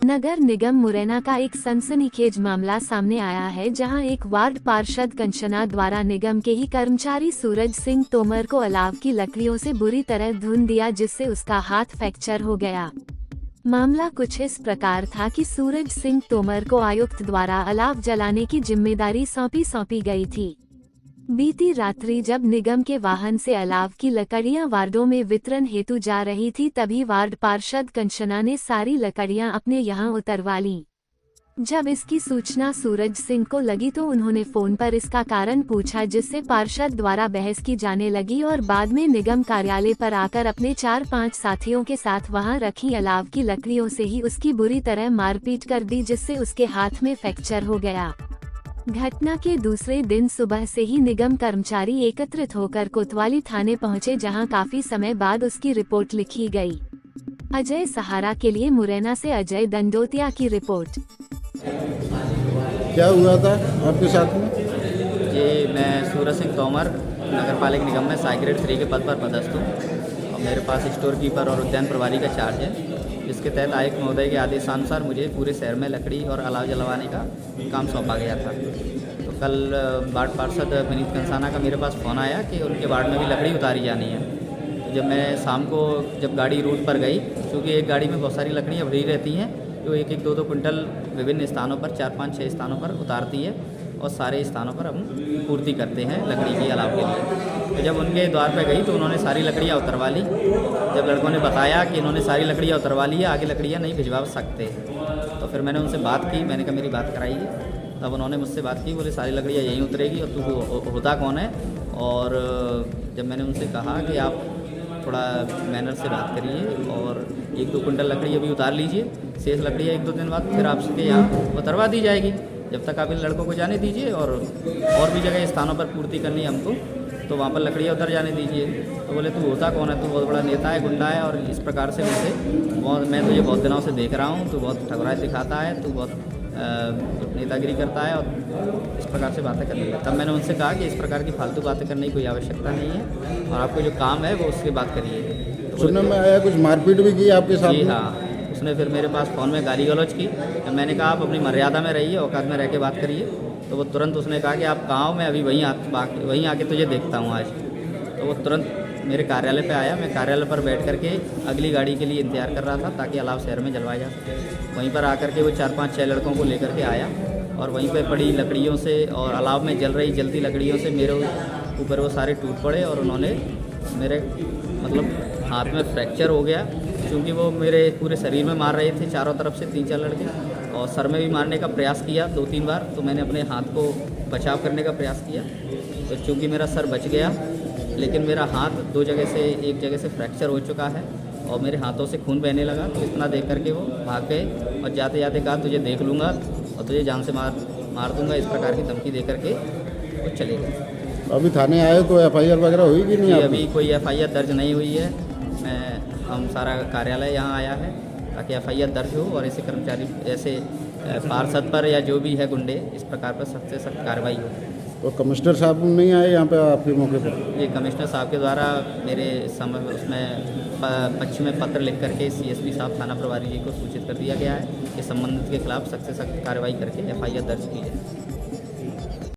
नगर निगम मुरैना का एक सनसनीखेज मामला सामने आया है, जहां एक वार्ड पार्षद कंचना द्वारा निगम के ही कर्मचारी सूरज सिंह तोमर को अलाव की लकड़ियों से बुरी तरह धुन दिया, जिससे उसका हाथ फ्रैक्चर हो गया। मामला कुछ इस प्रकार था कि सूरज सिंह तोमर को आयुक्त द्वारा अलाव जलाने की जिम्मेदारी सौंपी गई थी। बीती रात्रि जब निगम के वाहन से अलाव की लकड़ियां वार्डों में वितरण हेतु जा रही थी, तभी वार्ड पार्षद कंचना ने सारी लकड़ियां अपने यहां उतरवा लीं। जब इसकी सूचना सूरज सिंह को लगी तो उन्होंने फोन पर इसका कारण पूछा, जिससे पार्षद द्वारा बहस की जाने लगी और बाद में निगम कार्यालय पर आकर अपने 4-5 साथियों के साथ वहां रखी अलाव की लकड़ियों से ही उसकी बुरी तरह मारपीट कर दी, जिससे उसके हाथ में फ्रैक्चर हो गया। घटना के दूसरे दिन सुबह से ही निगम कर्मचारी एकत्रित होकर कोतवाली थाने पहुंचे, जहां काफी समय बाद उसकी रिपोर्ट लिखी गई। अजय सहारा के लिए मुरैना से अजय दंडोतिया की रिपोर्ट। क्या हुआ था आपके साथ में? जी, मैं सूरज सिंह तोमर नगर पालिक निगम में साई ग्रेड 3 के पद पर पदस्थ हूँ और मेरे पास स्टोर कीपर और उद्यान प्रभारी का चार्ज है। इसके तहत आयुक्त महोदय के आदेशानुसार मुझे पूरे शहर में लकड़ी और अलाव जलवाने का काम सौंपा गया था। तो कल वार्ड पार्षद विनीत कंसाना का मेरे पास फ़ोन आया कि उनके वार्ड में भी लकड़ी उतारी जानी है। तो जब मैं शाम को जब गाड़ी रूट पर गई, क्योंकि एक गाड़ी में बहुत सारी लकड़ियाँ भरी रहती हैं, जो 1-1, 2-2 कुंटल विभिन्न स्थानों पर 4-5-6 स्थानों पर उतारती है और सारे स्थानों पर हम पूर्ति करते हैं लकड़ी की अलाव के लिए। तो जब उनके द्वार पर गई तो उन्होंने सारी लकड़ियाँ उतरवा ली। जब लड़कों ने बताया कि इन्होंने सारी लकड़ियाँ उतरवा ली है, आगे लकड़ियाँ नहीं भिजवा सकते, तो फिर मैंने उनसे बात की। मैंने कहा मेरी बात कराइए। तब उन्होंने मुझसे बात की, बोले सारी लकड़ियाँ यहीं उतरेगी और तू होता कौन है। और जब मैंने उनसे कहा कि आप थोड़ा मैनर से बात करिए और 1-2 कुंटल लकड़ी अभी उतार लीजिए, शेष लकड़ियाँ 1-2 दिन बाद फिर आपके यहाँ उतरवा दी जाएगी। जब तक आप इन लड़कों को जाने दीजिए और भी जगह स्थानों पर पूर्ति करनी है हमको, तो वहाँ पर लकड़ियाँ उतर जाने दीजिए। तो बोले तू होता कौन है, तू बहुत बड़ा नेता है, गुंडा है, और इस प्रकार से मुझसे मैं तुझे बहुत दिनों से देख रहा हूँ, तू बहुत ठगराई दिखाता है, तू बहुत नेतागिरी करता है और इस प्रकार से बातें करने लगा। तब मैंने उनसे कहा कि इस प्रकार की फालतू बातें करने की कोई आवश्यकता नहीं है और आपको जो काम है वो उसके बात करिए। तो सुनने में आया कुछ मारपीट भी की आपके साथ? जी हाँ, उसने फिर मेरे पास फ़ोन में गाली गलौज की। मैंने कहा आप अपनी मर्यादा में रहिए, औकात में रह के बात करिए। तो वो तुरंत उसने कहा कि आप कहाँ हो, मैं अभी वहीं आके तुझे देखता हूँ आज। तो वो तुरंत मेरे कार्यालय पे आया। मैं कार्यालय पर बैठ करके अगली गाड़ी के लिए इंतज़ार कर रहा था ताकि अलाव शहर में जलवाया जा सके। वहीं पर आकर के वो 4-5-6 लड़कों को लेकर के आया और वहीं पर पड़ी लकड़ियों से और अलाव में जलती लकड़ियों से मेरे ऊपर वो सारे टूट पड़े और उन्होंने मेरे हाथ में फ्रैक्चर हो गया, क्योंकि वो मेरे पूरे शरीर में मार रहे थे चारों तरफ से 3-4 लड़के, और सर में भी मारने का प्रयास किया 2-3 बार। तो मैंने अपने हाथ को बचाव करने का प्रयास किया, तो चूँकि मेरा सर बच गया, लेकिन मेरा हाथ एक जगह से फ्रैक्चर हो चुका है और मेरे हाथों से खून बहने लगा। तो इतना देख करके वो भाग गए और जाते जाते कहा तुझे देख लूँगा और तुझे जान से मार दूँगा, इस प्रकार की धमकी दे करके वो चले गए। अभी थाने आए तो FIR वगैरह हुई कि नहीं? अभी कोई FIR दर्ज नहीं हुई है। हम सारा कार्यालय यहाँ आया है ताकि FIR दर्ज हो और ऐसे कर्मचारी, ऐसे पार्षद पर या जो भी है गुंडे, इस प्रकार पर सख्त से सख्त कार्रवाई हो। तो कमिश्नर साहब नहीं आए यहाँ पे आपके मौके पर? ये कमिश्नर साहब के द्वारा मेरे उसमें पक्ष में पत्र लिख करके CSP साहब थाना प्रभारी जी को सूचित कर दिया गया है कि संबंधित के खिलाफ सख्त से सख्त कार्रवाई करके FIR दर्ज की जाए।